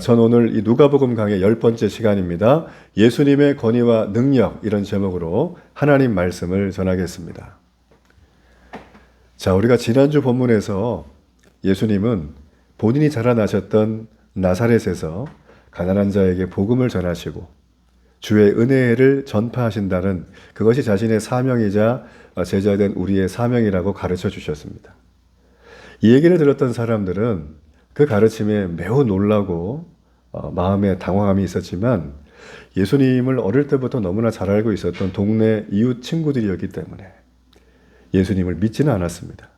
전 오늘 이 누가복음 강의 10번째 시간입니다. 예수님의 권위와 능력, 이런 제목으로 하나님 말씀을 전하겠습니다. 자, 우리가 지난주 본문에서 예수님은 본인이 자라나셨던 나사렛에서 가난한 자에게 복음을 전하시고 주의 은혜를 전파하신다는, 그것이 자신의 사명이자 제자된 우리의 사명이라고 가르쳐 주셨습니다. 이 얘기를 들었던 사람들은 그 가르침에 매우 놀라고 마음에 당황함이 있었지만, 예수님을 어릴 때부터 너무나 잘 알고 있었던 동네 이웃 친구들이었기 때문에 예수님을 믿지는 않았습니다.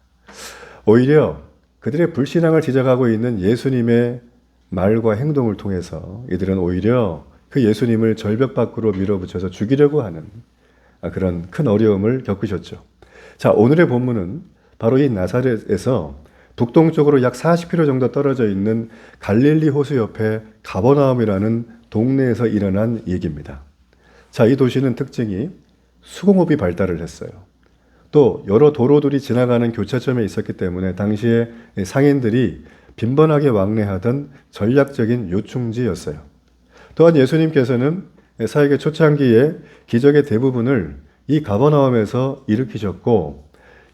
오히려 그들의 불신앙을 지적하고 있는 예수님의 말과 행동을 통해서 이들은 오히려 그 예수님을 절벽 밖으로 밀어붙여서 죽이려고 하는 그런 큰 어려움을 겪으셨죠. 자, 오늘의 본문은 바로 이 나사렛에서 북동쪽으로 약 40km 정도 떨어져 있는 갈릴리 호수 옆에 가버나움이라는 동네에서 일어난 얘기입니다. 자, 이 도시는 특징이 수공업이 발달을 했어요. 또 여러 도로들이 지나가는 교차점에 있었기 때문에 당시에 상인들이 빈번하게 왕래하던 전략적인 요충지였어요. 또한 예수님께서는 사역의 초창기에 기적의 대부분을 이 가버나움에서 일으키셨고,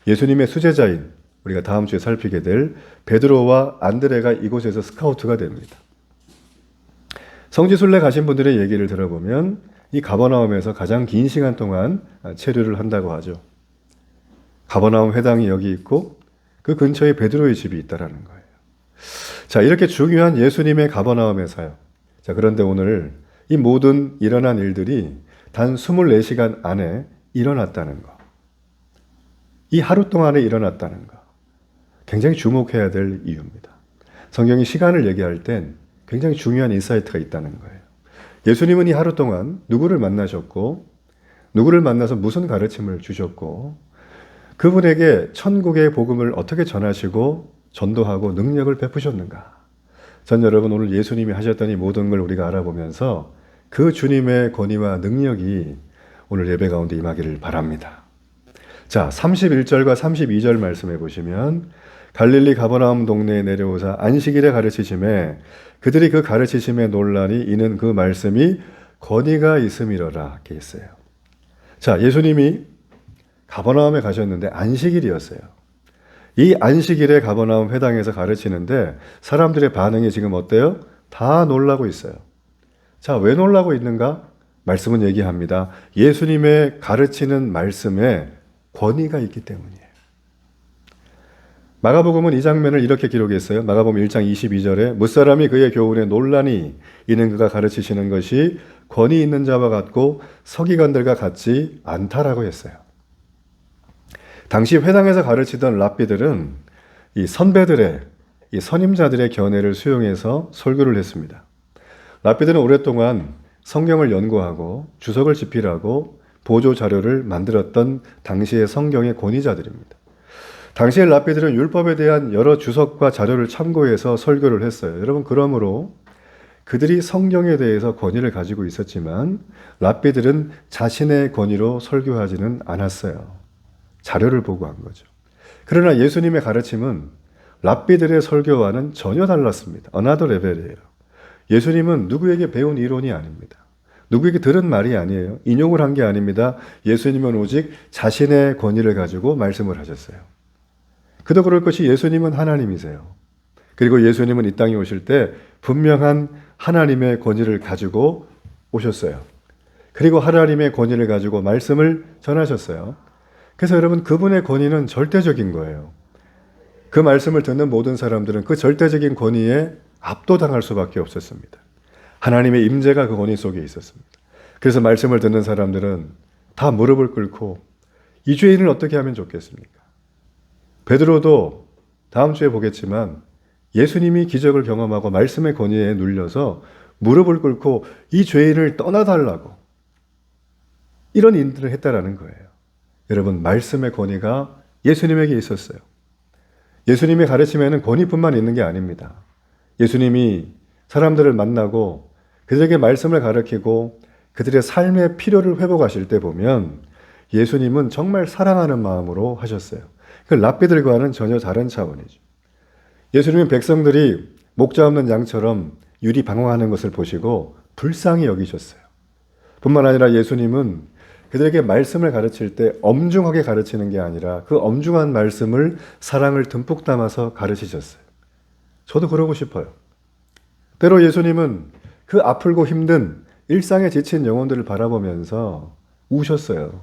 예수님의 수제자인, 우리가 다음 주에 살피게 될 베드로와 안드레가 이곳에서 스카우트가 됩니다. 성지순례 가신 분들의 얘기를 들어보면 이 가버나움에서 가장 긴 시간 동안 체류를 한다고 하죠. 가버나움 회당이 여기 있고 그 근처에 베드로의 집이 있다라는 거예요. 자, 이렇게 중요한 예수님의 가버나움에서요. 자, 그런데 오늘 이 모든 일어난 일들이 단 24시간 안에 일어났다는 거. 이 하루 동안에 일어났다는 거. 굉장히 주목해야 될 이유입니다. 성경이 시간을 얘기할 땐 굉장히 중요한 인사이트가 있다는 거예요. 예수님은 이 하루 동안 누구를 만나셨고, 누구를 만나서 무슨 가르침을 주셨고, 그분에게 천국의 복음을 어떻게 전하시고 전도하고 능력을 베푸셨는가. 전 여러분, 오늘 예수님이 하셨던 이 모든 걸 우리가 알아보면서 그 주님의 권위와 능력이 오늘 예배 가운데 임하기를 바랍니다. 자, 31절과 32절 말씀해 보시면, 갈릴리 가버나움 동네에 내려오사 안식일에 가르치심에 그들이 그 가르치심에 논란이 이는 그 말씀이 권위가 있음이로라, 이렇게 했어요. 자, 예수님이 가버나움에 가셨는데 안식일이었어요. 이 안식일에 가버나움 회당에서 가르치는데 사람들의 반응이 지금 어때요? 다 놀라고 있어요. 자, 왜 놀라고 있는가? 말씀은 얘기합니다. 예수님의 가르치는 말씀에 권위가 있기 때문이에요. 마가복음은 이 장면을 이렇게 기록했어요. 마가복음 1장 22절에 무사람이 그의 교훈에 논란이 이는 그가 가르치시는 것이 권위 있는 자와 같고 서기관들과 같지 않다라고 했어요. 당시 회당에서 가르치던 랍비들은 이 선배들의, 이 선임자들의 견해를 수용해서 설교를 했습니다. 랍비들은 오랫동안 성경을 연구하고 주석을 집필하고 보조 자료를 만들었던 당시의 성경의 권위자들입니다. 당시의 랍비들은 율법에 대한 여러 주석과 자료를 참고해서 설교를 했어요. 여러분, 그러므로 그들이 성경에 대해서 권위를 가지고 있었지만 랍비들은 자신의 권위로 설교하지는 않았어요. 자료를 보고 한 거죠. 그러나 예수님의 가르침은 랍비들의 설교와는 전혀 달랐습니다. another level이에요. 예수님은 누구에게 배운 이론이 아닙니다. 누구에게 들은 말이 아니에요. 인용을 한 게 아닙니다. 예수님은 오직 자신의 권위를 가지고 말씀을 하셨어요. 그도 그럴 것이 예수님은 하나님이세요. 그리고 예수님은 이 땅에 오실 때 분명한 하나님의 권위를 가지고 오셨어요. 그리고 하나님의 권위를 가지고 말씀을 전하셨어요. 그래서 여러분, 그분의 권위는 절대적인 거예요. 그 말씀을 듣는 모든 사람들은 그 절대적인 권위에 압도당할 수밖에 없었습니다. 하나님의 임재가 그 권위 속에 있었습니다. 그래서 말씀을 듣는 사람들은 다 무릎을 꿇고 이 죄인을 어떻게 하면 좋겠습니까? 베드로도 다음 주에 보겠지만 예수님이 기적을 경험하고 말씀의 권위에 눌려서 무릎을 꿇고 이 죄인을 떠나달라고 이런 인들을 했다라는 거예요. 여러분, 말씀의 권위가 예수님에게 있었어요. 예수님의 가르침에는 권위뿐만 있는 게 아닙니다. 예수님이 사람들을 만나고 그들에게 말씀을 가르치고 그들의 삶의 필요를 회복하실 때 보면 예수님은 정말 사랑하는 마음으로 하셨어요. 그 랍비들과는 전혀 다른 차원이죠. 예수님은 백성들이 목자 없는 양처럼 유리 방황하는 것을 보시고 불쌍히 여기셨어요. 뿐만 아니라 예수님은 그들에게 말씀을 가르칠 때 엄중하게 가르치는 게 아니라 그 엄중한 말씀을 사랑을 듬뿍 담아서 가르치셨어요. 저도 그러고 싶어요. 때로 예수님은 그 아프고 힘든 일상에 지친 영혼들을 바라보면서 우셨어요.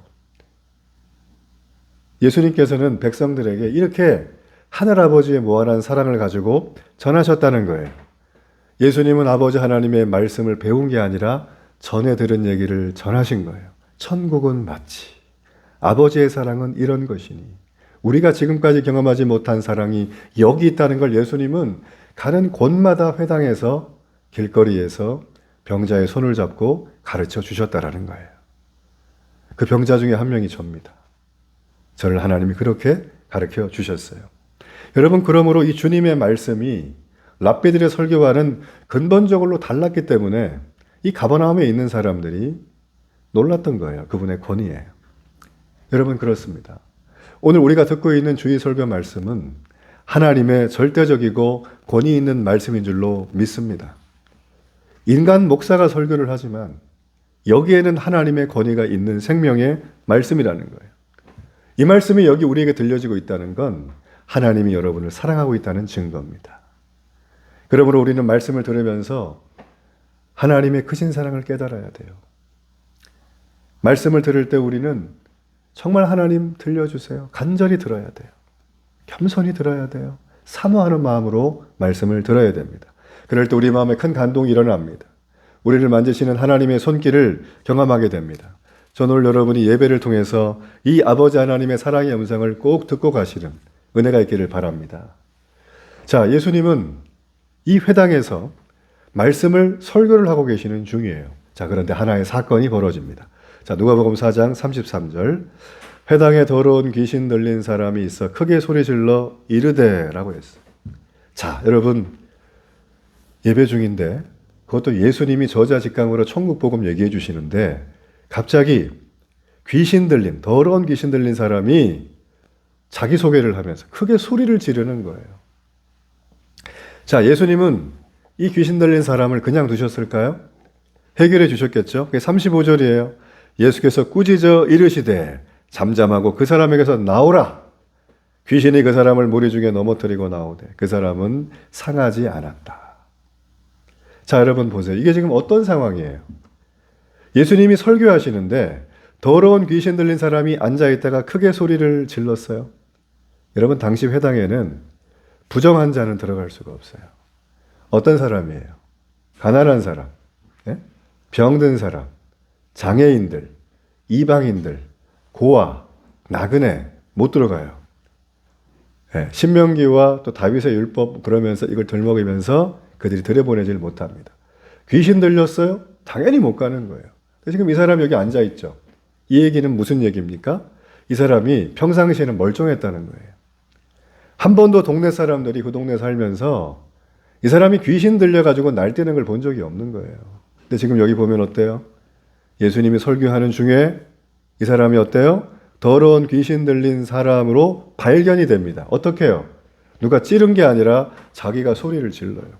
예수님께서는 백성들에게 이렇게 하늘아버지의 무한한 사랑을 가지고 전하셨다는 거예요. 예수님은 아버지 하나님의 말씀을 배운 게 아니라 전에 들은 얘기를 전하신 거예요. 천국은 마치 아버지의 사랑은 이런 것이니 우리가 지금까지 경험하지 못한 사랑이 여기 있다는 걸 예수님은 가는 곳마다 회당에서 길거리에서 병자의 손을 잡고 가르쳐 주셨다라는 거예요. 그 병자 중에 한 명이 저입니다. 저를 하나님이 그렇게 가르쳐 주셨어요. 여러분, 그러므로 이 주님의 말씀이 랍비들의 설교와는 근본적으로 달랐기 때문에 이 가버나움에 있는 사람들이 놀랐던 거예요. 그분의 권위에. 여러분, 그렇습니다. 오늘 우리가 듣고 있는 주의 설교 말씀은 하나님의 절대적이고 권위 있는 말씀인 줄로 믿습니다. 인간 목사가 설교를 하지만 여기에는 하나님의 권위가 있는 생명의 말씀이라는 거예요. 이 말씀이 여기 우리에게 들려지고 있다는 건 하나님이 여러분을 사랑하고 있다는 증거입니다. 그러므로 우리는 말씀을 들으면서 하나님의 크신 사랑을 깨달아야 돼요. 말씀을 들을 때 우리는 정말 하나님 들려주세요. 간절히 들어야 돼요. 겸손히 들어야 돼요. 사모하는 마음으로 말씀을 들어야 됩니다. 그럴 때 우리 마음에 큰 감동이 일어납니다. 우리를 만지시는 하나님의 손길을 경험하게 됩니다. 저는 오늘 여러분이 예배를 통해서 이 아버지 하나님의 사랑의 음성을 꼭 듣고 가시는 은혜가 있기를 바랍니다. 자, 예수님은 이 회당에서 말씀을 설교를 하고 계시는 중이에요. 자, 그런데 하나의 사건이 벌어집니다. 자, 누가복음 4장 33절. 회당에 더러운 귀신 들린 사람이 있어 크게 소리질러 이르되라고 했어요. 자, 여러분, 예배 중인데 그것도 예수님이 저자직강으로 천국복음 얘기해 주시는데 갑자기 귀신 들린, 더러운 귀신 들린 사람이 자기소개를 하면서 크게 소리를 지르는 거예요. 자, 예수님은 이 귀신 들린 사람을 그냥 두셨을까요? 해결해 주셨겠죠? 그게 35절이에요. 예수께서 꾸짖어 이르시되 잠잠하고 그 사람에게서 나오라. 귀신이 그 사람을 무리 중에 넘어뜨리고 나오되 그 사람은 상하지 않았다. 자, 여러분 보세요. 이게 지금 어떤 상황이에요? 예수님이 설교하시는데 더러운 귀신 들린 사람이 앉아있다가 크게 소리를 질렀어요. 여러분, 당시 회당에는 부정한 자는 들어갈 수가 없어요. 어떤 사람이에요? 가난한 사람, 병든 사람, 장애인들, 이방인들, 고아, 나그네 못 들어가요. 신명기와 또 다윗의 율법 그러면서 이걸 들먹이면서 그들이 들여보내질 못합니다. 귀신 들렸어요? 당연히 못 가는 거예요. 지금 이 사람이 여기 앉아있죠. 이 얘기는 무슨 얘기입니까? 이 사람이 평상시에는 멀쩡했다는 거예요. 한 번도 동네 사람들이 그 동네 살면서 이 사람이 귀신 들려가지고 날뛰는 걸 본 적이 없는 거예요. 근데 지금 여기 보면 어때요? 예수님이 설교하는 중에 이 사람이 어때요? 더러운 귀신 들린 사람으로 발견이 됩니다. 어떻게 해요? 누가 찌른 게 아니라 자기가 소리를 질러요.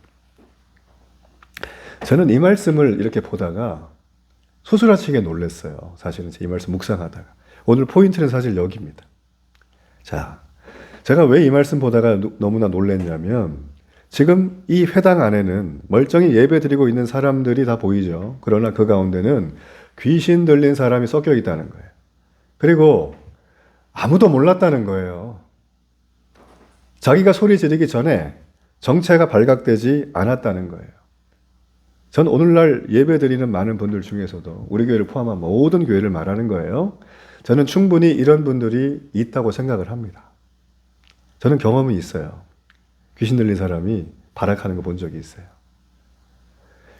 저는 이 말씀을 이렇게 보다가 소스라치게 놀랐어요. 사실은 이 말씀 묵상하다가. 오늘 포인트는 사실 여기입니다. 자, 제가 왜 이 말씀 보다가 너무나 놀랐냐면 지금 이 회당 안에는 멀쩡히 예배 드리고 있는 사람들이 다 보이죠. 그러나 그 가운데는 귀신 들린 사람이 섞여 있다는 거예요. 그리고 아무도 몰랐다는 거예요. 자기가 소리 지르기 전에 정체가 발각되지 않았다는 거예요. 전 오늘날 예배 드리는 많은 분들 중에서도 우리 교회를 포함한 모든 교회를 말하는 거예요. 저는 충분히 이런 분들이 있다고 생각을 합니다. 저는 경험이 있어요. 귀신 들린 사람이 발악하는 거 본 적이 있어요.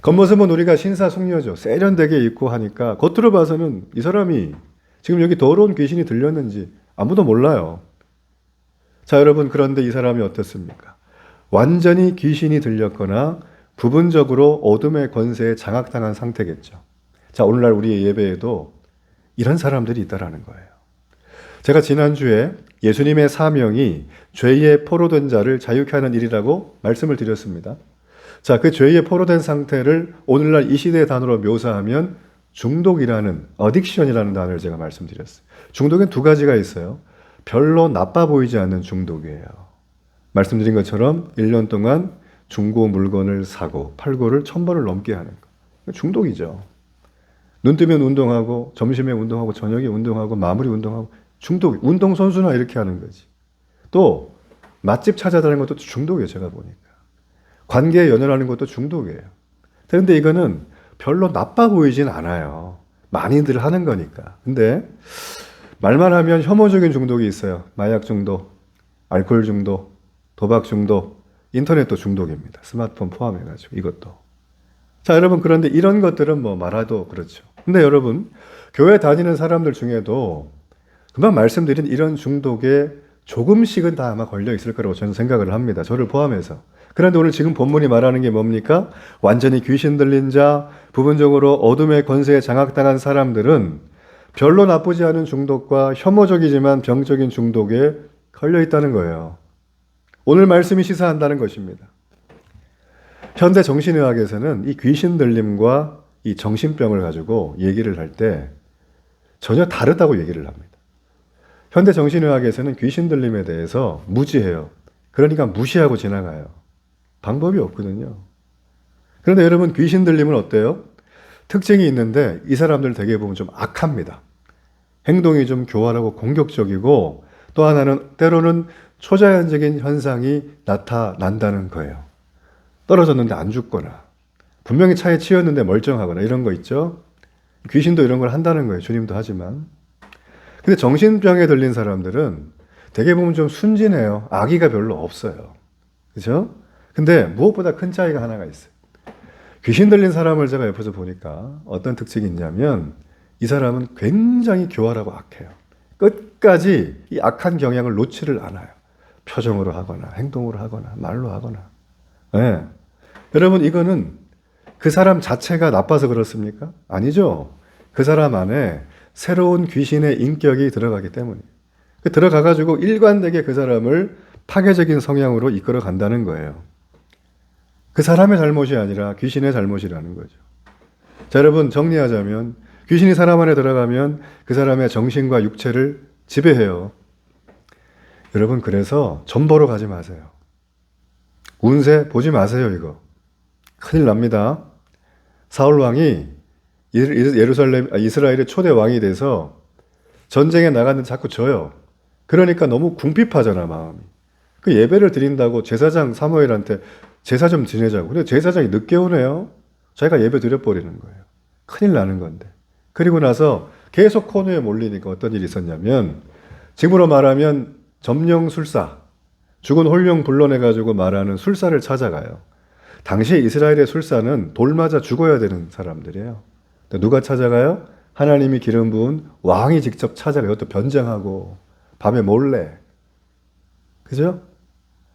겉모습은 우리가 신사숙녀죠. 세련되게 입고 하니까 겉으로 봐서는 이 사람이 지금 여기 더러운 귀신이 들렸는지 아무도 몰라요. 자, 여러분, 그런데 이 사람이 어떻습니까? 완전히 귀신이 들렸거나 부분적으로 어둠의 권세에 장악당한 상태겠죠. 자, 오늘날 우리의 예배에도 이런 사람들이 있다라는 거예요. 제가 지난주에 예수님의 사명이 죄에 포로된 자를 자유케 하는 일이라고 말씀을 드렸습니다. 자, 그 죄에 포로된 상태를 오늘날 이 시대의 단어로 묘사하면 중독이라는, 어딕션이라는 단어를 제가 말씀드렸어요. 중독엔 두 가지가 있어요. 별로 나빠 보이지 않는 중독이에요. 말씀드린 것처럼 1년 동안 중고 물건을 사고 팔고를 1,000번을 넘게 하는 거. 중독이죠. 눈 뜨면 운동하고 점심에 운동하고 저녁에 운동하고 마무리 운동하고 중독. 운동선수나 이렇게 하는 거지. 또 맛집 찾아다니는 것도 중독이에요. 제가 보니까. 관계에 연연하는 것도 중독이에요. 그런데 이거는 별로 나빠 보이진 않아요. 많이들 하는 거니까. 근데 말만 하면 혐오적인 중독이 있어요. 마약 중독, 알코올 중독, 도박 중독, 인터넷도 중독입니다. 스마트폰 포함해가지고 이것도. 자, 여러분, 그런데 이런 것들은 뭐 말아도 그렇죠. 근데 여러분, 교회 다니는 사람들 중에도 금방 말씀드린 이런 중독에 조금씩은 다 아마 걸려 있을 거라고 저는 생각을 합니다. 저를 포함해서. 그런데 오늘 지금 본문이 말하는 게 뭡니까? 완전히 귀신 들린 자, 부분적으로 어둠의 권세에 장악당한 사람들은 별로 나쁘지 않은 중독과 혐오적이지만 병적인 중독에 걸려 있다는 거예요. 오늘 말씀이 시사한다는 것입니다. 현대 정신의학에서는 이 귀신 들림과 이 정신병을 가지고 얘기를 할 때 전혀 다르다고 얘기를 합니다. 현대 정신의학에서는 귀신 들림에 대해서 무지해요. 그러니까 무시하고 지나가요. 방법이 없거든요. 그런데 여러분, 귀신 들림은 어때요? 특징이 있는데 이 사람들 되게 보면 좀 악합니다. 행동이 좀 교활하고 공격적이고 또 하나는 때로는 초자연적인 현상이 나타난다는 거예요. 떨어졌는데 안 죽거나 분명히 차에 치였는데 멀쩡하거나 이런 거 있죠. 귀신도 이런 걸 한다는 거예요. 주님도 하지만. 근데 정신병에 들린 사람들은 되게 보면 좀 순진해요. 악의가 별로 없어요. 그죠? 근데 무엇보다 큰 차이가 하나가 있어요. 귀신 들린 사람을 제가 옆에서 보니까 어떤 특징이 있냐면 이 사람은 굉장히 교활하고 악해요. 끝까지 이 악한 경향을 놓지를 않아요. 표정으로 하거나 행동으로 하거나 말로 하거나. 네. 여러분, 이거는 그 사람 자체가 나빠서 그렇습니까? 아니죠. 그 사람 안에 새로운 귀신의 인격이 들어가기 때문이에요. 들어가가지고 일관되게 그 사람을 파괴적인 성향으로 이끌어 간다는 거예요. 그 사람의 잘못이 아니라 귀신의 잘못이라는 거죠. 자, 여러분, 정리하자면 귀신이 사람 안에 들어가면 그 사람의 정신과 육체를 지배해요. 여러분, 그래서 점 보러 가지 마세요. 운세 보지 마세요. 이거 큰일 납니다. 사울 왕이 이스라엘의 초대 왕이 돼서 전쟁에 나갔는데 자꾸 져요. 그러니까 너무 궁핍하잖아, 마음이. 그 예배를 드린다고 제사장 사무엘한테 제사 좀 지내자고. 근데 제사장이 늦게 오네요. 자기가 예배 드려버리는 거예요. 큰일 나는 건데. 그리고 나서 계속 코너에 몰리니까 어떤 일이 있었냐면, 지금으로 말하면 점령술사, 죽은 홀령 불러내가지고 말하는 술사를 찾아가요. 당시에 이스라엘의 술사는 돌 맞아 죽어야 되는 사람들이에요. 누가 찾아가요? 하나님이 기름 부은 왕이 직접 찾아가요. 또 변장하고 밤에 몰래. 그죠?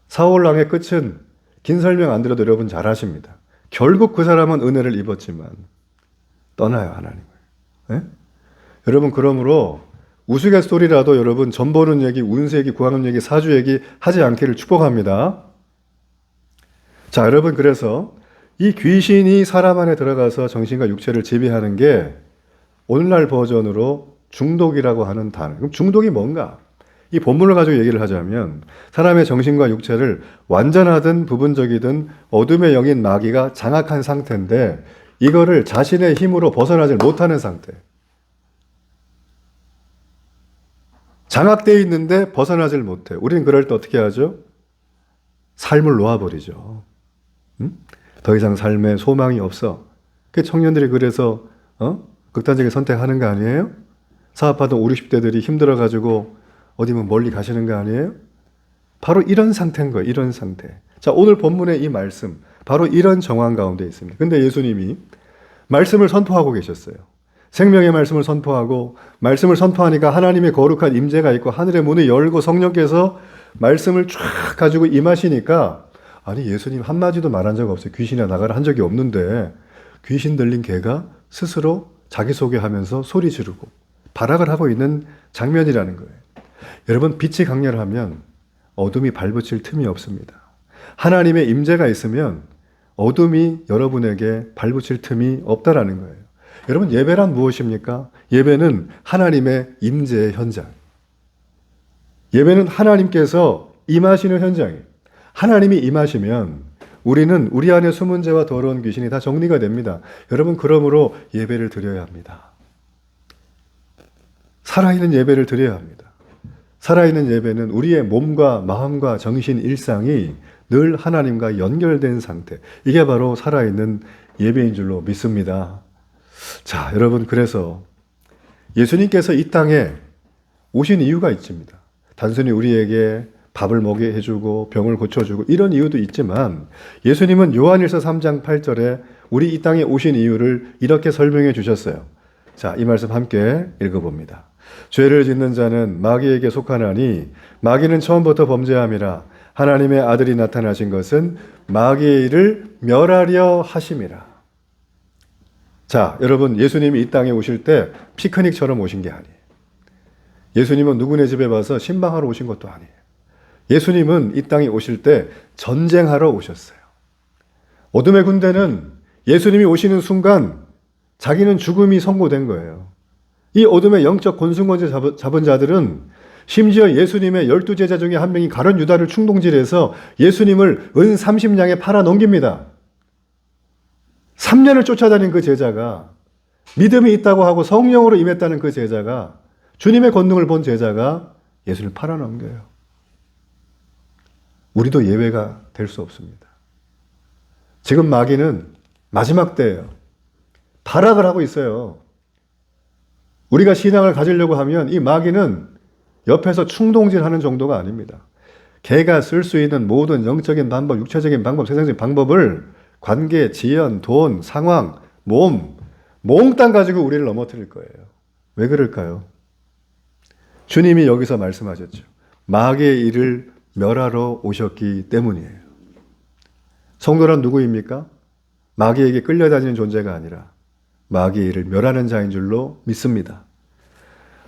사울 왕의 끝은 긴 설명 안 드려도 여러분 잘 아십니다. 결국 그 사람은 은혜를 입었지만 떠나요, 하나님을. 네? 여러분, 그러므로 우스갯소리라도 여러분 점 보는 얘기, 운세 얘기, 구하는 얘기, 사주 얘기 하지 않기를 축복합니다. 자, 여러분, 그래서 이 귀신이 사람 안에 들어가서 정신과 육체를 지배하는 게 오늘날 버전으로 중독이라고 하는 단어. 그럼 중독이 뭔가? 이 본문을 가지고 얘기를 하자면 사람의 정신과 육체를 완전하든 부분적이든 어둠의 영인 마귀가 장악한 상태인데 이거를 자신의 힘으로 벗어나지 못하는 상태. 장악되어 있는데 벗어나질 못해. 우리는 그럴 때 어떻게 하죠? 삶을 놓아버리죠. 응? 더 이상 삶에 소망이 없어. 그 청년들이 그래서 극단적인 선택하는 거 아니에요? 사업하던 5, 60대들이 힘들어가지고 어디 뭐 멀리 가시는 거 아니에요? 바로 이런 상태인 거예요. 이런 상태. 자, 오늘 본문의 이 말씀, 바로 이런 정황 가운데 있습니다. 근데 예수님이 말씀을 선포하고 계셨어요. 생명의 말씀을 선포하고, 말씀을 선포하니까 하나님의 거룩한 임재가 있고 하늘의 문이 열고 성령께서 말씀을 쫙 가지고 임하시니까, 아니, 예수님 한마디도 말한 적 없어요. 귀신이 나가라 한 적이 없는데 귀신 들린 개가 스스로 자기소개하면서 소리 지르고 발악을 하고 있는 장면이라는 거예요. 여러분, 빛이 강렬하면 어둠이 발붙일 틈이 없습니다. 하나님의 임재가 있으면 어둠이 여러분에게 발붙일 틈이 없다라는 거예요. 여러분, 예배란 무엇입니까? 예배는 하나님의 임재의 현장. 예배는 하나님께서 임하시는 현장이에요. 하나님이 임하시면 우리는 우리 안에 숨은 죄와 더러운 귀신이 다 정리가 됩니다. 여러분, 그러므로 예배를 드려야 합니다. 살아있는 예배를 드려야 합니다. 살아있는 예배는 우리의 몸과 마음과 정신, 일상이 늘 하나님과 연결된 상태. 이게 바로 살아있는 예배인 줄로 믿습니다. 자, 여러분, 그래서 예수님께서 이 땅에 오신 이유가 있습니다. 단순히 우리에게 밥을 먹게 해주고 병을 고쳐주고 이런 이유도 있지만, 예수님은 요한일서 3장 8절에 우리 이 땅에 오신 이유를 이렇게 설명해 주셨어요. 자, 이 말씀 함께 읽어봅니다. 죄를 짓는 자는 마귀에게 속하나니 마귀는 처음부터 범죄함이라. 하나님의 아들이 나타나신 것은 마귀의 일을 멸하려 하심이라. 자, 여러분, 예수님이 이 땅에 오실 때 피크닉처럼 오신 게 아니에요. 예수님은 누구네 집에 와서 신방하러 오신 것도 아니에요. 예수님은 이 땅에 오실 때 전쟁하러 오셨어요. 어둠의 군대는 예수님이 오시는 순간 자기는 죽음이 선고된 거예요. 이 어둠의 영적 권순권제 잡은 자들은 심지어 예수님의 12제자 중에 한 명이 가룟 유다를 충동질해서 예수님을 은 30냥에 팔아 넘깁니다. 3년을 쫓아다닌 그 제자가, 믿음이 있다고 하고 성령으로 임했다는 그 제자가, 주님의 권능을 본 제자가 예수를 팔아 넘겨요. 우리도 예외가 될 수 없습니다. 지금 마귀는 마지막 때예요. 발악을 하고 있어요. 우리가 신앙을 가지려고 하면 이 마귀는 옆에서 충동질하는 정도가 아닙니다. 걔가 쓸 수 있는 모든 영적인 방법, 육체적인 방법, 세상적인 방법을 관계, 지연, 돈, 상황, 몸, 몽땅 가지고 우리를 넘어뜨릴 거예요. 왜 그럴까요? 주님이 여기서 말씀하셨죠. 마귀의 일을 멸하러 오셨기 때문이에요. 성도란 누구입니까? 마귀에게 끌려다니는 존재가 아니라 마귀의 일을 멸하는 자인 줄로 믿습니다.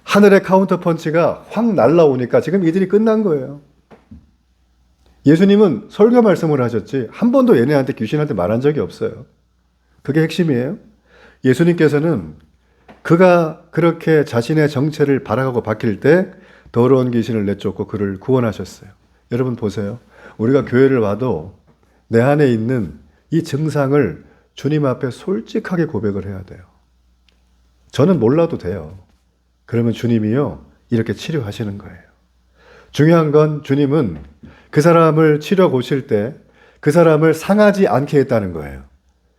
하늘의 카운터 펀치가 확 날라오니까 지금 이들이 끝난 거예요. 예수님은 설교 말씀을 하셨지 한 번도 얘네한테, 귀신한테 말한 적이 없어요. 그게 핵심이에요. 예수님께서는 그가 그렇게 자신의 정체를 발악하고 바뀔 때 더러운 귀신을 내쫓고 그를 구원하셨어요. 여러분 보세요. 우리가 교회를 와도 내 안에 있는 이 증상을 주님 앞에 솔직하게 고백을 해야 돼요. 저는 몰라도 돼요. 그러면 주님이요, 이렇게 치료하시는 거예요. 중요한 건 주님은 그 사람을 치료 고칠 때 그 사람을 상하지 않게 했다는 거예요.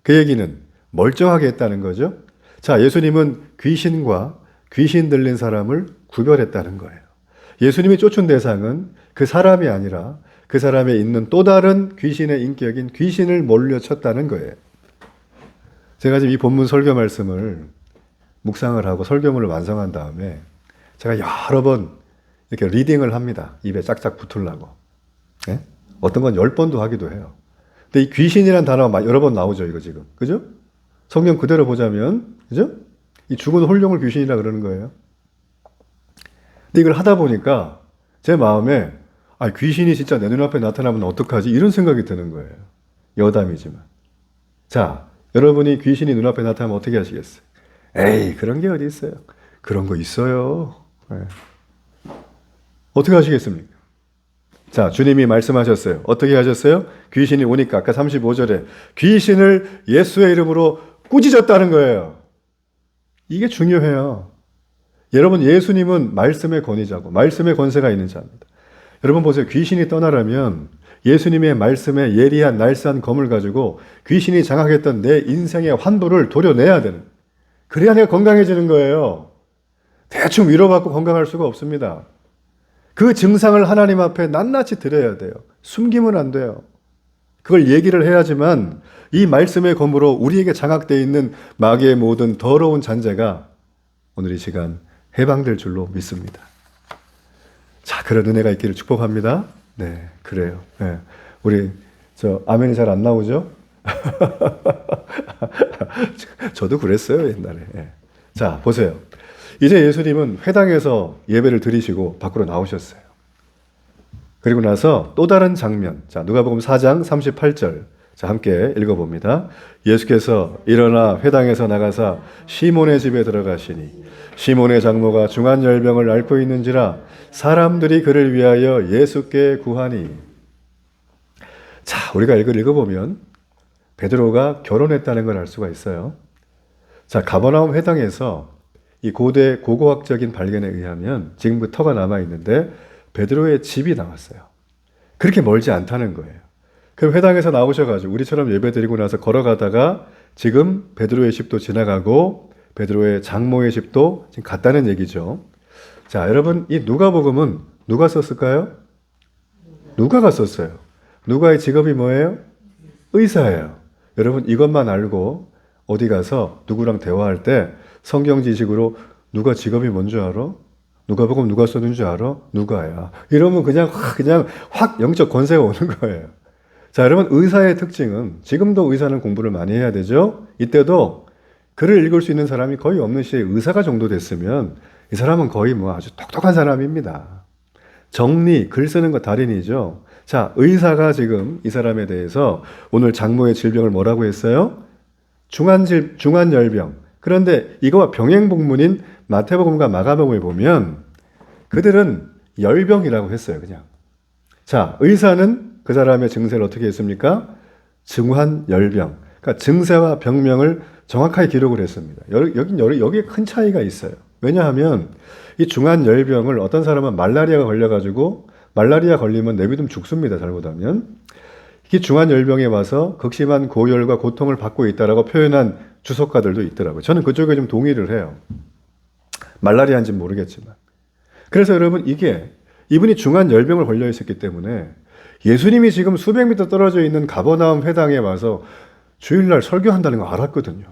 그 얘기는 멀쩡하게 했다는 거죠. 자, 예수님은 귀신과 귀신 들린 사람을 구별했다는 거예요. 예수님이 쫓은 대상은 그 사람이 아니라 그 사람에 있는 또 다른 귀신의 인격인 귀신을 몰려쳤다는 거예요. 제가 지금 이 본문 설교 말씀을 묵상을 하고 설교문을 완성한 다음에 제가 여러 번 이렇게 리딩을 합니다. 입에 짝짝 붙으려고. 네? 어떤 건 10번도 하기도 해요. 근데 이 귀신이라는 단어가 여러 번 나오죠, 이거 지금. 그죠? 성경 그대로 보자면, 그죠? 이 죽은 홀령을 귀신이라 그러는 거예요. 근데 이걸 하다 보니까 제 마음에, 아, 귀신이 진짜 내 눈앞에 나타나면 어떡하지? 이런 생각이 드는 거예요. 여담이지만. 자, 여러분이 귀신이 눈앞에 나타나면 어떻게 하시겠어요? 에이, 그런 게 어디 있어요? 그런 거 있어요. 네. 어떻게 하시겠습니까? 자, 주님이 말씀하셨어요. 어떻게 하셨어요? 귀신이 오니까 아까 35절에 귀신을 예수의 이름으로 꾸짖었다는 거예요. 이게 중요해요. 여러분, 예수님은 말씀의 권위자고 말씀의 권세가 있는 자입니다. 여러분 보세요. 귀신이 떠나려면 예수님의 말씀에 예리한 날쌘 검을 가지고 귀신이 장악했던 내 인생의 환부를 도려내야 되는, 그래야 내가 건강해지는 거예요. 대충 위로받고 건강할 수가 없습니다. 그 증상을 하나님 앞에 낱낱이 드려야 돼요. 숨기면 안 돼요. 그걸 얘기를 해야지만 이 말씀의 검으로 우리에게 장악되어 있는 마귀의 모든 더러운 잔재가 오늘 이 시간 해방될 줄로 믿습니다. 자, 그런 은혜가 있기를 축복합니다. 네, 그래요. 네. 우리 아멘이 잘 안 나오죠? 저도 그랬어요, 옛날에. 네. 자, 보세요. 이제 예수님은 회당에서 예배를 드리시고 밖으로 나오셨어요. 그리고 나서 또 다른 장면. 자, 누가복음 4장 38절. 자, 함께 읽어봅니다. 예수께서 일어나 회당에서 나가사 시몬의 집에 들어가시니 시몬의 장모가 중한 열병을 앓고 있는지라 사람들이 그를 위하여 예수께 구하니. 자, 우리가 이걸 읽어보면 베드로가 결혼했다는 걸 알 수가 있어요. 자, 가버나움 회당에서 이 고대 고고학적인 발견에 의하면 지금 그 터가 남아있는데 베드로의 집이 나왔어요. 그렇게 멀지 않다는 거예요. 그 회당에서 나오셔가지고 우리처럼 예배드리고 나서 걸어가다가 지금 베드로의 집도 지나가고 베드로의 장모의 집도 지금 갔다는 얘기죠. 자, 여러분, 이 누가복음은 누가 썼을까요? 누가가 썼어요. 누가의 직업이 뭐예요? 의사예요. 여러분, 이것만 알고 어디 가서 누구랑 대화할 때 성경 지식으로 누가 직업이 뭔지 알아? 누가복음 누가 썼는 줄 알아? 누가야. 이러면 그냥 확 영적 권세가 오는 거예요. 자, 여러분, 의사의 특징은 지금도 의사는 공부를 많이 해야 되죠. 이때도 글을 읽을 수 있는 사람이 거의 없는 시대에 의사가 정도 됐으면 이 사람은 거의 뭐 아주 똑똑한 사람입니다. 정리, 글 쓰는 거 달인이죠. 자, 의사가 지금 이 사람에 대해서 오늘 장모의 질병을 뭐라고 했어요? 중한열병. 그런데 이거와 병행복문인 마태복음과 마가복음을 보면 그들은 열병이라고 했어요, 그냥. 자, 의사는 그 사람의 증세를 어떻게 했습니까? 중한열병. 그러니까 증세와 병명을 정확하게 기록을 했습니다. 여기에 큰 차이가 있어요. 왜냐하면 이 중한열병을 어떤 사람은 말라리아가 걸려가지고 말라리아 걸리면 내비두면 죽습니다. 잘못하면. 이 중한열병에 와서 극심한 고열과 고통을 받고 있다라고 표현한 주석가들도 있더라고요. 저는 그쪽에 좀 동의를 해요. 말라리아인지는 모르겠지만. 그래서 여러분, 이분이 중한열병을 걸려 있었기 때문에 예수님이 지금 수백 미터 떨어져 있는 가버나움 회당에 와서 주일날 설교한다는 거 알았거든요.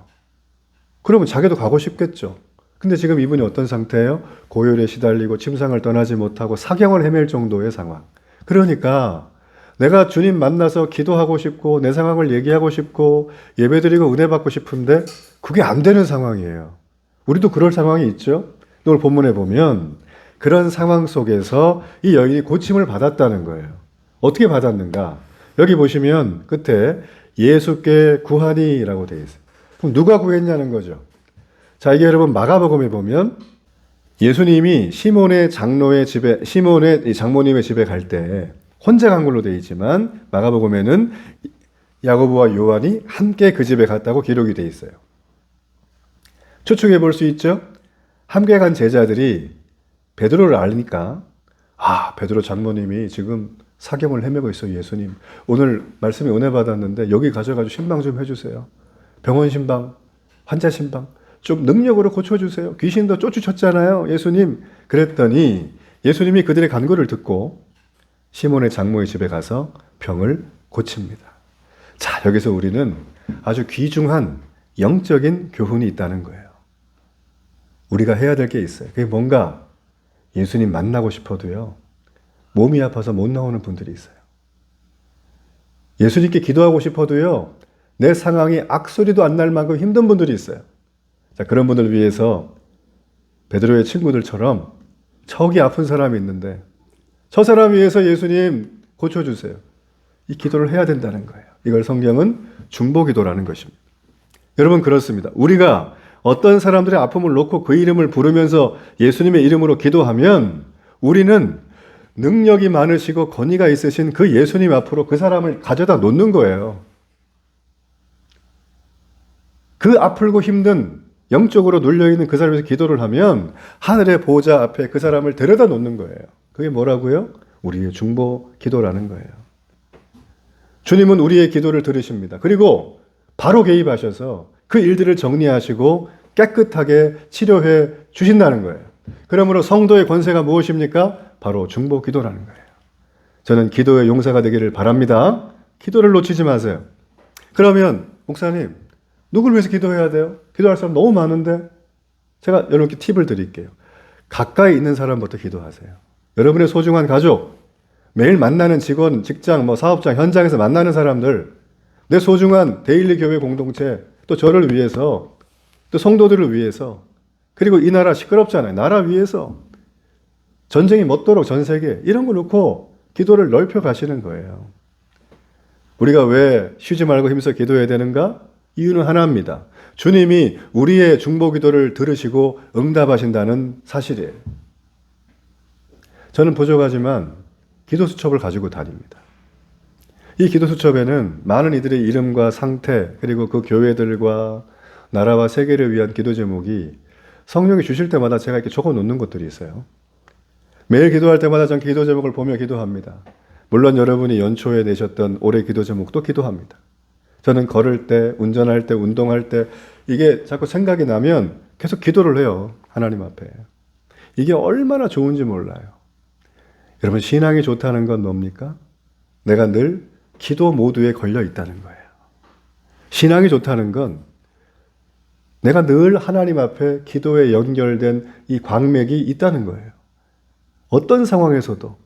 그러면 자기도 가고 싶겠죠. 근데 지금 이분이 어떤 상태예요? 고열에 시달리고 침상을 떠나지 못하고 사경을 헤맬 정도의 상황. 그러니까 내가 주님 만나서 기도하고 싶고 내 상황을 얘기하고 싶고 예배드리고 은혜 받고 싶은데 그게 안 되는 상황이에요. 우리도 그럴 상황이 있죠. 오늘 본문에 보면 그런 상황 속에서 이 여인이 고침을 받았다는 거예요. 어떻게 받았는가? 여기 보시면 끝에 예수께 구하니라고 되어 있어요. 그럼 누가 구했냐는 거죠. 자, 이게 여러분 마가복음에 보면 예수님이 시몬의 장모님의 집에 갈 때 혼자 간 걸로 되어 있지만 마가복음에는 야고보와 요한이 함께 그 집에 갔다고 기록이 되어 있어요. 추측해 볼 수 있죠? 함께 간 제자들이 베드로를 아니까 베드로 장모님이 지금 사경을 헤매고 있어요. 예수님, 오늘 말씀에 은혜 받았는데 여기 가져가지고 신방 좀 해주세요. 병원 신방, 환자 신방 좀 능력으로 고쳐주세요. 귀신도 쫓으셨잖아요, 예수님. 그랬더니 예수님이 그들의 간구를 듣고 시몬의 장모의 집에 가서 병을 고칩니다. 자, 여기서 우리는 아주 귀중한 영적인 교훈이 있다는 거예요. 우리가 해야 될 게 있어요. 그게 뭔가 예수님 만나고 싶어도요, 몸이 아파서 못 나오는 분들이 있어요. 예수님께 기도하고 싶어도요, 내 상황이 악소리도 안 날 만큼 힘든 분들이 있어요. 자, 그런 분들을 위해서 베드로의 친구들처럼 척이 아픈 사람이 있는데 저 사람 위해서 예수님 고쳐주세요. 이 기도를 해야 된다는 거예요. 이걸 성경은 중보기도라는 것입니다. 여러분, 그렇습니다. 우리가 어떤 사람들의 아픔을 놓고 그 이름을 부르면서 예수님의 이름으로 기도하면 우리는 능력이 많으시고 권위가 있으신 그 예수님 앞으로 그 사람을 가져다 놓는 거예요. 그 아프고 힘든 영적으로 눌려있는 그 사람에서 기도를 하면 하늘의 보호자 앞에 그 사람을 데려다 놓는 거예요. 그게 뭐라고요? 우리의 중보 기도라는 거예요. 주님은 우리의 기도를 들으십니다. 그리고 바로 개입하셔서 그 일들을 정리하시고 깨끗하게 치료해 주신다는 거예요. 그러므로 성도의 권세가 무엇입니까? 바로 중보 기도라는 거예요. 저는 기도의 용사가 되기를 바랍니다. 기도를 놓치지 마세요. 그러면 목사님, 누굴 위해서 기도해야 돼요? 기도할 사람 너무 많은데? 제가 여러분께 팁을 드릴게요. 가까이 있는 사람부터 기도하세요. 여러분의 소중한 가족, 매일 만나는 직원, 직장, 사업장, 현장에서 만나는 사람들, 내 소중한 데일리 교회 공동체, 또 저를 위해서, 또 성도들을 위해서, 그리고 이 나라 시끄럽잖아요. 나라 위해서, 전쟁이 멎도록 전 세계, 이런 거 놓고 기도를 넓혀 가시는 거예요. 우리가 왜 쉬지 말고 힘써 기도해야 되는가? 이유는 하나입니다. 주님이 우리의 중보 기도를 들으시고 응답하신다는 사실이에요. 저는 부족하지만 기도 수첩을 가지고 다닙니다. 이 기도 수첩에는 많은 이들의 이름과 상태, 그리고 그 교회들과 나라와 세계를 위한 기도 제목이 성령이 주실 때마다 제가 이렇게 적어 놓는 것들이 있어요. 매일 기도할 때마다 전 기도 제목을 보며 기도합니다. 물론 여러분이 연초에 내셨던 올해 기도 제목도 기도합니다. 저는 걸을 때, 운전할 때, 운동할 때 이게 자꾸 생각이 나면 계속 기도를 해요. 하나님 앞에. 이게 얼마나 좋은지 몰라요. 여러분, 신앙이 좋다는 건 뭡니까? 내가 늘 기도 모드에 걸려 있다는 거예요. 신앙이 좋다는 건 내가 늘 하나님 앞에 기도에 연결된 이 광맥이 있다는 거예요. 어떤 상황에서도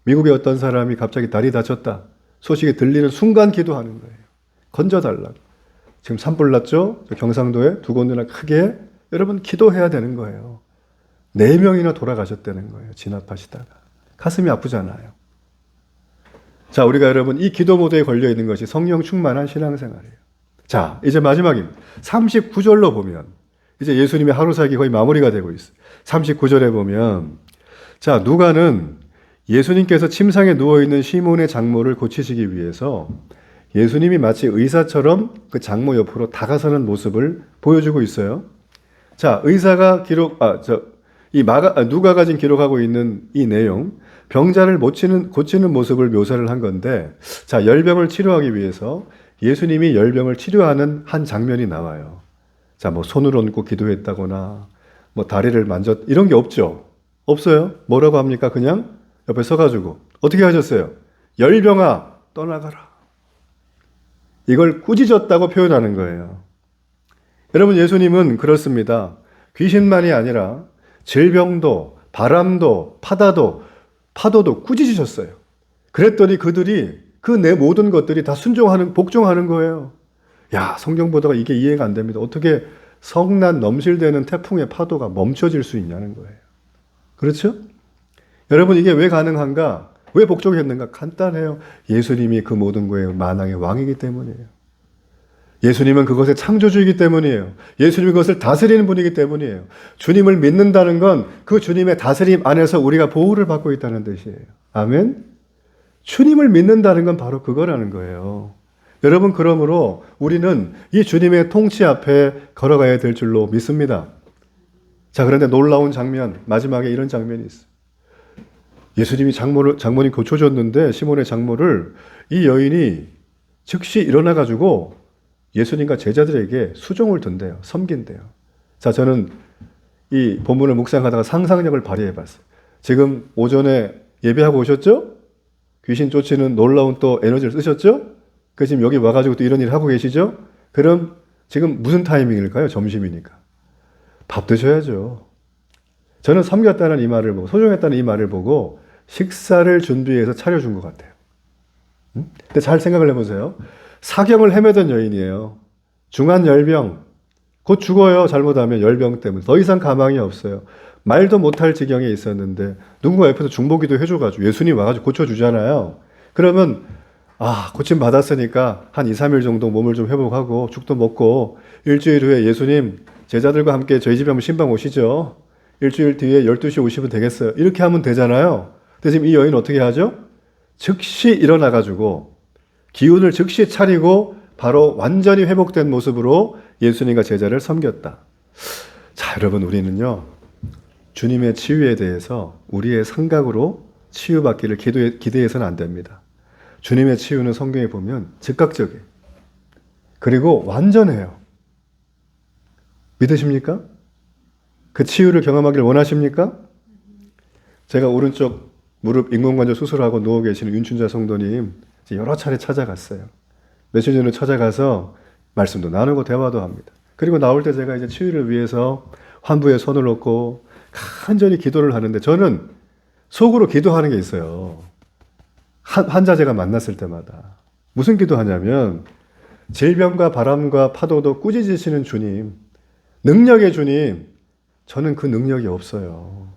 미국의 어떤 사람이 갑자기 다리 다쳤다 소식이 들리는 순간 기도하는 거예요. 건져달라고. 지금 산불 났죠? 경상도에 두 군데나 크게. 여러분, 기도해야 되는 거예요. 4명이나 돌아가셨다는 거예요. 진압하시다가. 가슴이 아프잖아요. 자, 우리가 여러분 이 기도 모드에 걸려 있는 것이 성령 충만한 신앙생활이에요. 자, 이제 마지막입니다. 39절로 보면 이제 예수님의 하루살기 거의 마무리가 되고 있어요. 39절에 보면 자, 누가는 예수님께서 침상에 누워있는 시몬의 장모를 고치시기 위해서 예수님이 마치 의사처럼 그 장모 옆으로 다가서는 모습을 보여주고 있어요. 자, 의사가 누가가 지금 기록하고 있는 이 내용, 병자를 고치는 모습을 묘사를 한 건데, 자, 열병을 치료하기 위해서 예수님이 열병을 치료하는 한 장면이 나와요. 자, 뭐 손을 얹고 기도했다거나, 뭐 다리를 이런 게 없죠? 없어요? 뭐라고 합니까? 그냥 옆에 서가지고 어떻게 하셨어요? 열병아 떠나가라. 이걸 꾸짖었다고 표현하는 거예요. 여러분, 예수님은 그렇습니다. 귀신만이 아니라 질병도, 바람도, 파도도 꾸짖으셨어요. 그랬더니 그들이 그 내 모든 것들이 다 복종하는 거예요. 야, 성경 보다가 이게 이해가 안 됩니다. 어떻게 성난 넘실대는 태풍의 파도가 멈춰질 수 있냐는 거예요. 그렇죠? 여러분, 이게 왜 가능한가? 왜 복종했는가? 간단해요. 예수님이 그 모든 거에 만왕의 왕이기 때문이에요. 예수님은 그것의 창조주이기 때문이에요. 예수님이 그것을 다스리는 분이기 때문이에요. 주님을 믿는다는 건 그 주님의 다스림 안에서 우리가 보호를 받고 있다는 뜻이에요. 아멘? 주님을 믿는다는 건 바로 그거라는 거예요. 여러분, 그러므로 우리는 이 주님의 통치 앞에 걸어가야 될 줄로 믿습니다. 자, 그런데 놀라운 장면, 마지막에 이런 장면이 있어요. 예수님이 장모님 고쳐줬는데 시몬의 장모를 이 여인이 즉시 일어나가지고 예수님과 제자들에게 수종을 든대요. 섬긴대요. 자, 저는 이 본문을 묵상하다가 상상력을 발휘해봤어요. 지금 오전에 예배하고 오셨죠? 귀신 쫓는 놀라운 또 에너지를 쓰셨죠? 그 지금 여기 와가지고 또 이런 일을 하고 계시죠? 그럼 지금 무슨 타이밍일까요? 점심이니까. 밥 드셔야죠. 저는 섬겼다는 이 말을 보고, 소중했다는 이 말을 보고 식사를 준비해서 차려준 것 같아요. 근데 잘 생각을 해보세요. 사경을 헤매던 여인이에요. 중한 열병. 곧 죽어요. 잘못하면 열병 때문에. 더 이상 가망이 없어요. 말도 못할 지경에 있었는데 누군가 옆에서 중보기도 해줘가지고 예수님 와가지고 고쳐주잖아요. 그러면 고침 받았으니까 한 2, 3일 정도 몸을 좀 회복하고 죽도 먹고 일주일 후에 예수님 제자들과 함께 저희 집에 한번 신방 오시죠. 일주일 뒤에 12시 오시면 되겠어요. 이렇게 하면 되잖아요. 근데 지금 이 여인은 어떻게 하죠? 즉시 일어나가지고 기운을 즉시 차리고 바로 완전히 회복된 모습으로 예수님과 제자를 섬겼다. 자, 여러분, 우리는요, 주님의 치유에 대해서 우리의 생각으로 치유받기를 기대해서는 안 됩니다. 주님의 치유는 성경에 보면 즉각적이에요. 그리고 완전해요. 믿으십니까? 그 치유를 경험하기를 원하십니까? 제가 오른쪽 무릎 인공관절 수술하고 누워 계시는 윤춘자 성도님 여러 차례 찾아갔어요. 며칠 전에 찾아가서 말씀도 나누고 대화도 합니다. 그리고 나올 때 제가 이제 치유를 위해서 환부에 손을 놓고 간절히 기도를 하는데 저는 속으로 기도하는 게 있어요. 환자 제가 만났을 때마다. 무슨 기도하냐면 질병과 바람과 파도도 꾸짖으시는 주님, 능력의 주님, 저는 그 능력이 없어요.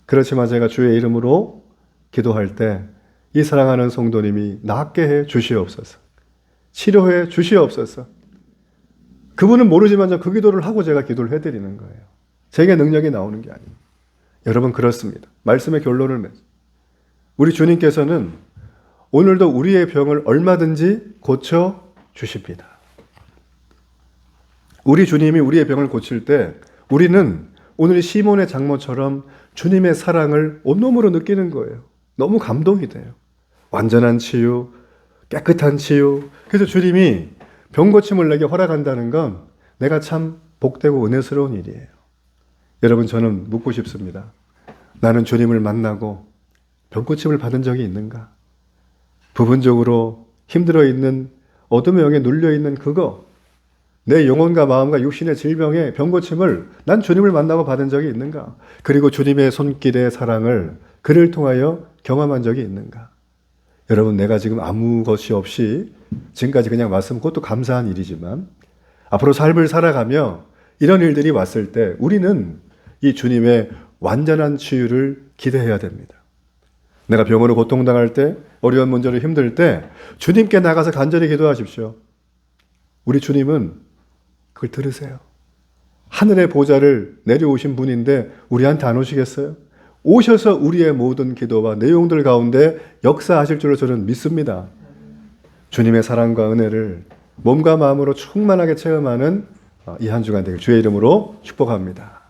그렇지만 제가 주의 이름으로 기도할 때 이 사랑하는 성도님이 낫게 해 주시옵소서. 치료해 주시옵소서. 그분은 모르지만 그 기도를 하고 제가 기도를 해드리는 거예요. 제게 능력이 나오는 게 아니에요. 여러분 그렇습니다. 말씀의 결론을 맺. 우리 주님께서는 오늘도 우리의 병을 얼마든지 고쳐 주십니다. 우리 주님이 우리의 병을 고칠 때 우리는 오늘 시몬의 장모처럼 주님의 사랑을 온몸으로 느끼는 거예요. 너무 감동이 돼요. 완전한 치유, 깨끗한 치유. 그래서 주님이 병 고침을 내게 허락한다는 건 내가 참 복되고 은혜스러운 일이에요. 여러분 저는 묻고 싶습니다. 나는 주님을 만나고 병 고침을 받은 적이 있는가? 부분적으로 힘들어 있는 어둠의 영에 눌려 있는 그거, 내 영혼과 마음과 육신의 질병에 병 고침을 난 주님을 만나고 받은 적이 있는가? 그리고 주님의 손길의 사랑을 그를 통하여 경험한 적이 있는가? 여러분 내가 지금 아무 것이 없이 지금까지 그냥 왔으면 그것도 감사한 일이지만 앞으로 삶을 살아가며 이런 일들이 왔을 때 우리는 이 주님의 완전한 치유를 기대해야 됩니다. 내가 병으로 고통당할 때, 어려운 문제로 힘들 때 주님께 나가서 간절히 기도하십시오. 우리 주님은 그걸 들으세요. 하늘의 보좌를 내려오신 분인데 우리한테 안 오시겠어요? 오셔서 우리의 모든 기도와 내용들 가운데 역사하실 줄로 저는 믿습니다. 주님의 사랑과 은혜를 몸과 마음으로 충만하게 체험하는 이 한 주간 되길 주의 이름으로 축복합니다.